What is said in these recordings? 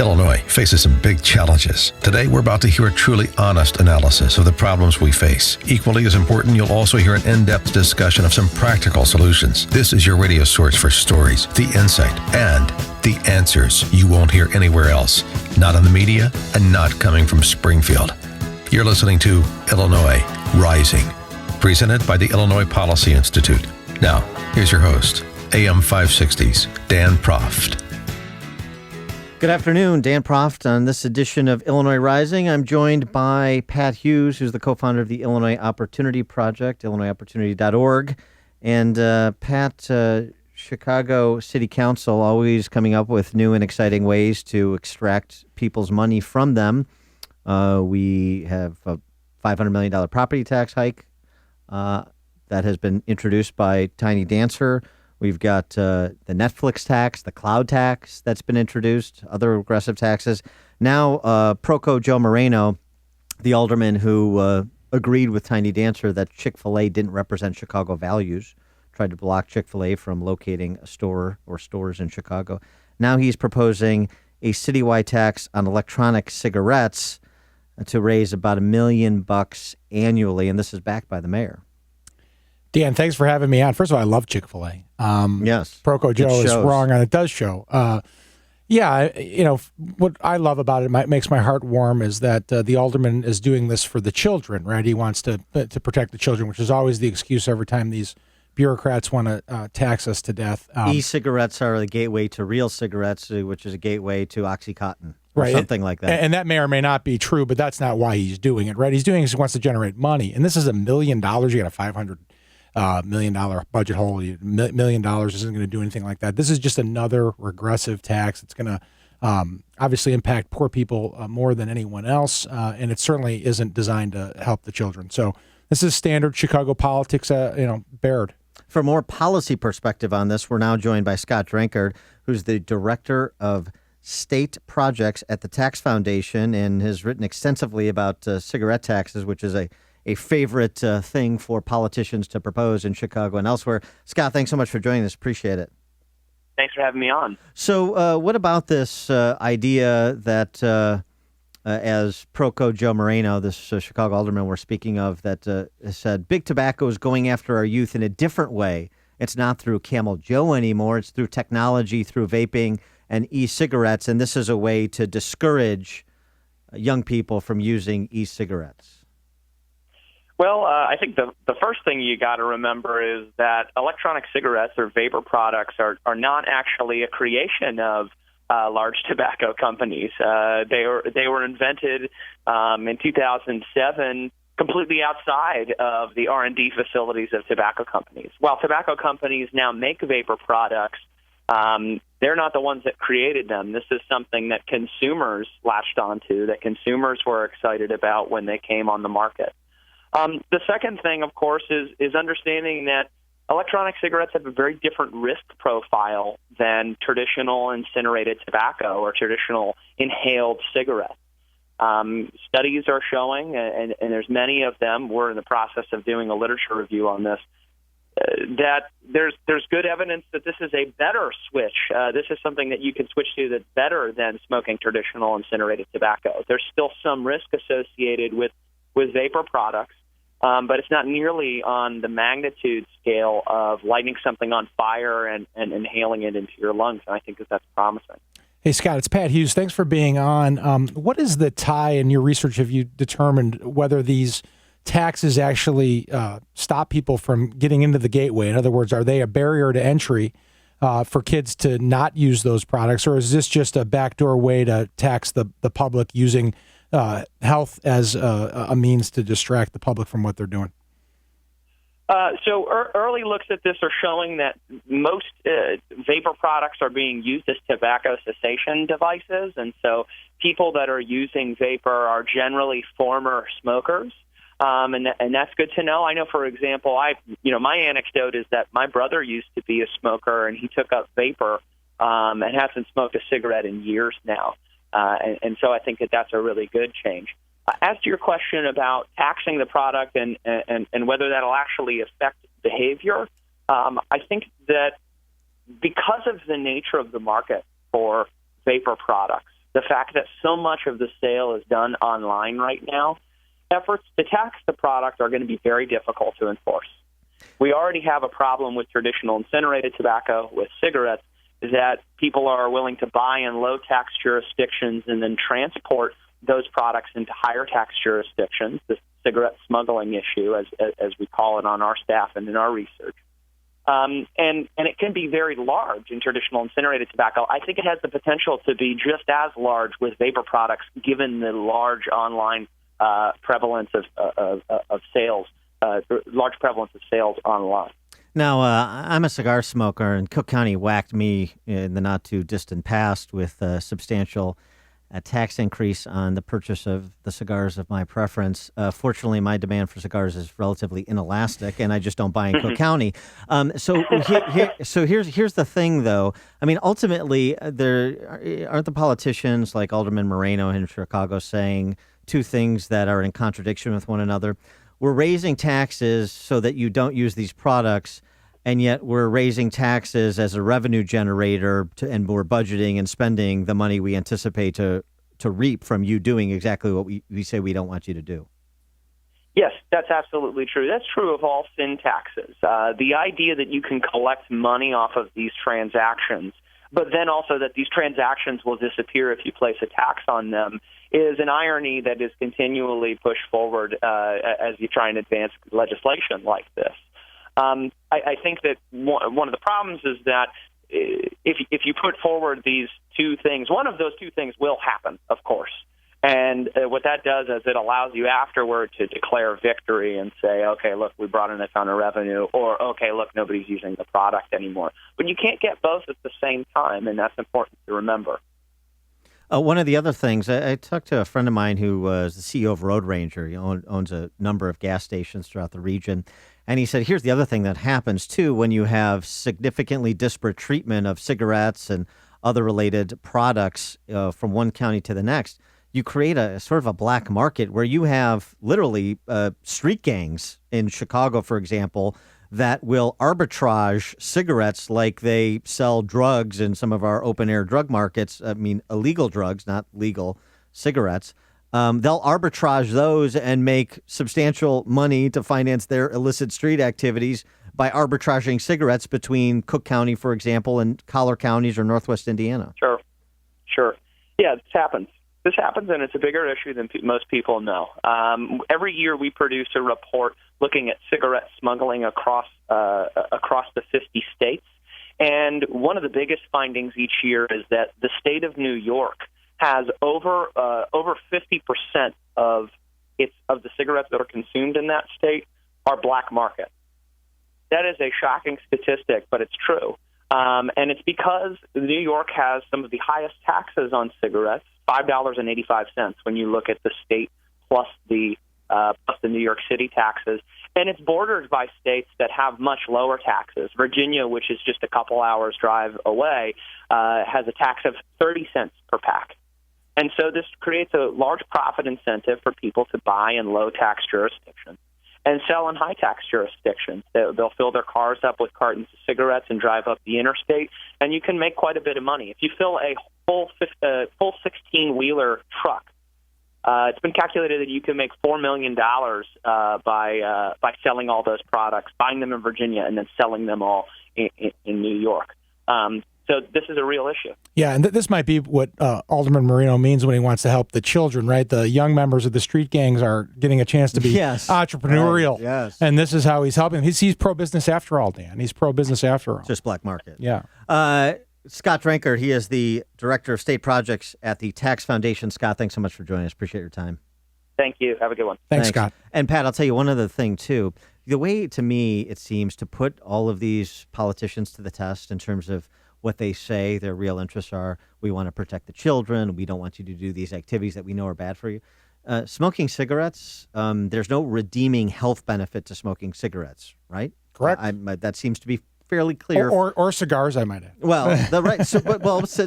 Illinois faces some big challenges. Today, we're about to hear a truly honest analysis of the problems we face. Equally as important, you'll also hear an in-depth discussion of some practical solutions. This is your radio source for stories, the insight, and the answers you won't hear anywhere else. Not in the media and not coming from Springfield. You're listening to Illinois Rising, presented by the Illinois Policy Institute. Now, here's your host, AM 560's Dan Proft. Good afternoon, Dan Proft. On this edition of Illinois Rising, I'm joined by Pat Hughes, who's the co-founder of the Illinois Opportunity Project, illinoisopportunity.org. And Pat, Chicago City Council always coming up with new and exciting ways to extract people's money from them. We have a $500 million property tax hike that has been introduced by Tiny Dancer. We've got the Netflix tax, the cloud tax that's been introduced, other regressive taxes. Now, Proco Joe Moreno, the alderman who agreed with Tiny Dancer that Chick-fil-A didn't represent Chicago values, tried to block Chick-fil-A from locating a store or stores in Chicago. Now he's proposing a citywide tax on electronic cigarettes to raise about $1 million annually, and this is backed by the mayor. Dan, thanks for having me on. First of all, I love Chick-fil-A. Yes. Proco Joe is wrong, and it does show. What I love about it, makes my heart warm, is that the alderman is doing this for the children, right? He wants to protect the children, which is always the excuse every time these bureaucrats want to tax us to death. E-cigarettes are the gateway to real cigarettes, which is a gateway to Oxycontin. Or right. Something like that. And that may or may not be true, but that's not why he's doing it, right? He's doing it because he wants to generate money. And this is $1 million. You got a $500 million budget hole. $1 million isn't going to do anything like that. This is just another regressive tax. It's going to obviously impact poor people more than anyone else, and it certainly isn't designed to help the children. So this is standard Chicago politics, Baird. For more policy perspective on this, we're now joined by Scott Drankard, who's the director of state projects at the Tax Foundation and has written extensively about cigarette taxes, which is a favorite thing for politicians to propose in Chicago and elsewhere. Scott, thanks so much for joining us. Appreciate it. Thanks for having me on. So what about this idea that, as Proco Joe Moreno, this Chicago alderman we're speaking of, that said big tobacco is going after our youth in a different way. It's not through Camel Joe anymore. It's through technology, through vaping and e-cigarettes, and this is a way to discourage young people from using e-cigarettes. Well, I think the first thing you got to remember is that electronic cigarettes or vapor products are not actually a creation of large tobacco companies. They were invented in 2007 completely outside of the R&D facilities of tobacco companies. While tobacco companies now make vapor products, they're not the ones that created them. This is something that consumers latched onto, that consumers were excited about when they came on the market. The second thing, of course, is understanding that electronic cigarettes have a very different risk profile than traditional incinerated tobacco or traditional inhaled cigarettes. Studies are showing, and there's many of them, we're in the process of doing a literature review on this, that there's good evidence that this is a better switch. This is something that you can switch to that's better than smoking traditional incinerated tobacco. There's still some risk associated with vapor products, but it's not nearly on the magnitude scale of lighting something on fire and inhaling it into your lungs. And I think that's promising. Hey, Scott, it's Pat Hughes. Thanks for being on. What is the tie in your research? Have you determined whether these taxes actually stop people from getting into the gateway? In other words, are they a barrier to entry for kids to not use those products, or is this just a backdoor way to tax the public using health as a means to distract the public from what they're doing? So early looks at this are showing that most vapor products are being used as tobacco cessation devices, and so people that are using vapor are generally former smokers. And that's good to know. I know, for example, my anecdote is that my brother used to be a smoker, and he took up vapor and hasn't smoked a cigarette in years now. And so I think that's a really good change. As to your question about taxing the product and whether that'll actually affect behavior, I think that because of the nature of the market for vapor products, the fact that so much of the sale is done online right now, efforts to tax the product are going to be very difficult to enforce. We already have a problem with traditional incinerated tobacco. With cigarettes, is that people are willing to buy in low tax jurisdictions and then transport those products into higher tax jurisdictions, the cigarette smuggling issue, as we call it on our staff and in our research. And it can be very large in traditional incinerated tobacco. I think it has the potential to be just as large with vapor products, given the large online prevalence of sales, large prevalence of sales online. Now, I'm a cigar smoker, and Cook County whacked me in the not-too-distant past with a substantial tax increase on the purchase of the cigars of my preference. Fortunately, my demand for cigars is relatively inelastic, and I just don't buy in Cook County. So here's the thing, though. I mean, ultimately, there aren't the politicians like Alderman Moreno in Chicago saying two things that are in contradiction with one another. We're raising taxes so that you don't use these products, and yet we're raising taxes as a revenue generator, and we're budgeting and spending the money we anticipate to reap from you doing exactly what we say we don't want you to do. Yes, that's absolutely true. That's true of all sin taxes. The idea that you can collect money off of these transactions, but then also that these transactions will disappear if you place a tax on them, is an irony that is continually pushed forward as you try and advance legislation like this. I think that one of the problems is that if you put forward these two things, one of those two things will happen, of course. And what that does is it allows you afterward to declare victory and say, okay, look, we brought in a ton of revenue, or, okay, look, nobody's using the product anymore. But you can't get both at the same time, and that's important to remember. One of the other things, I talked to a friend of mine who was the CEO of Road Ranger. He owns a number of gas stations throughout the region. And he said, here's the other thing that happens, too, when you have significantly disparate treatment of cigarettes and other related products from one county to the next. You create a sort of a black market where you have literally street gangs in Chicago, for example, that will arbitrage cigarettes like they sell drugs in some of our open-air drug markets. I mean, illegal drugs, not legal cigarettes. They'll arbitrage those and make substantial money to finance their illicit street activities by arbitraging cigarettes between Cook County, for example, and Collar counties or Northwest Indiana. Sure. Yeah, this happens, and it's a bigger issue than most people know. Every year we produce a report looking at cigarette smuggling across the 50 states. And one of the biggest findings each year is that the state of New York has over 50% of the cigarettes that are consumed in that state are black market. That is a shocking statistic, but it's true. And it's because New York has some of the highest taxes on cigarettes, $5.85 when you look at the state plus the New York City taxes. And it's bordered by states that have much lower taxes. Virginia, which is just a couple hours drive away, has a tax of 30 cents per pack. And so this creates a large profit incentive for people to buy in low-tax jurisdictions and sell in high-tax jurisdictions. They'll fill their cars up with cartons of cigarettes and drive up the interstate, and you can make quite a bit of money. If you fill a full 16-wheeler truck, it's been calculated that you can make $4 million by selling all those products, buying them in Virginia, and then selling them all in New York. So this is a real issue. Yeah, and this might be what Alderman Moreno means when he wants to help the children, right? The young members of the street gangs are getting a chance to be entrepreneurial. Right. Yes. And this is how he's helping. He's pro-business after all, Dan. He's pro-business after all. Just black market. Yeah. Scott Dranker, he is the Director of State Projects at the Tax Foundation. Scott, thanks so much for joining us. Appreciate your time. Thank you. Have a good one. Thanks, Scott. And Pat, I'll tell you one other thing, too. The way, to me, it seems to put all of these politicians to the test in terms of what they say their real interests are. We want to protect the children. We don't want you to do these activities that we know are bad for you. Smoking cigarettes, there's no redeeming health benefit to smoking cigarettes, right? Correct. That seems to be fairly clear. Or cigars, I might add. Well, so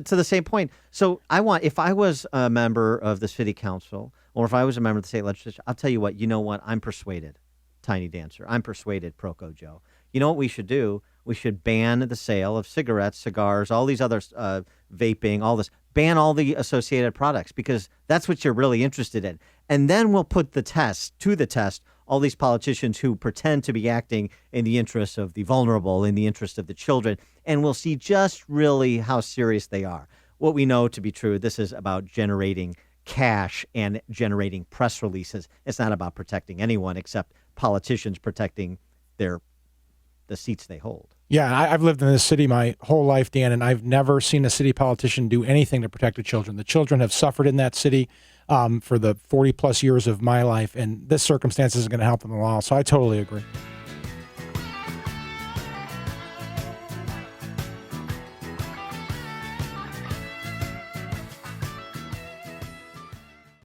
to the same point. So if I was a member of the city council or if I was a member of the state legislature, I'll tell you what, I'm persuaded, Tiny Dancer. I'm persuaded, Proco Joe. You know what we should do? We should ban the sale of cigarettes, cigars, all these other vaping, all this. Ban all the associated products because that's what you're really interested in. And then we'll put to the test all these politicians who pretend to be acting in the interests of the vulnerable, in the interest of the children, and we'll see just really how serious they are. What we know to be true, this is about generating cash and generating press releases. It's not about protecting anyone except politicians protecting the seats they hold. Yeah, I've lived in this city my whole life, Dan, and I've never seen a city politician do anything to protect the children. The children have suffered in that city for the 40-plus years of my life, and this circumstance isn't going to help them at all. So I totally agree.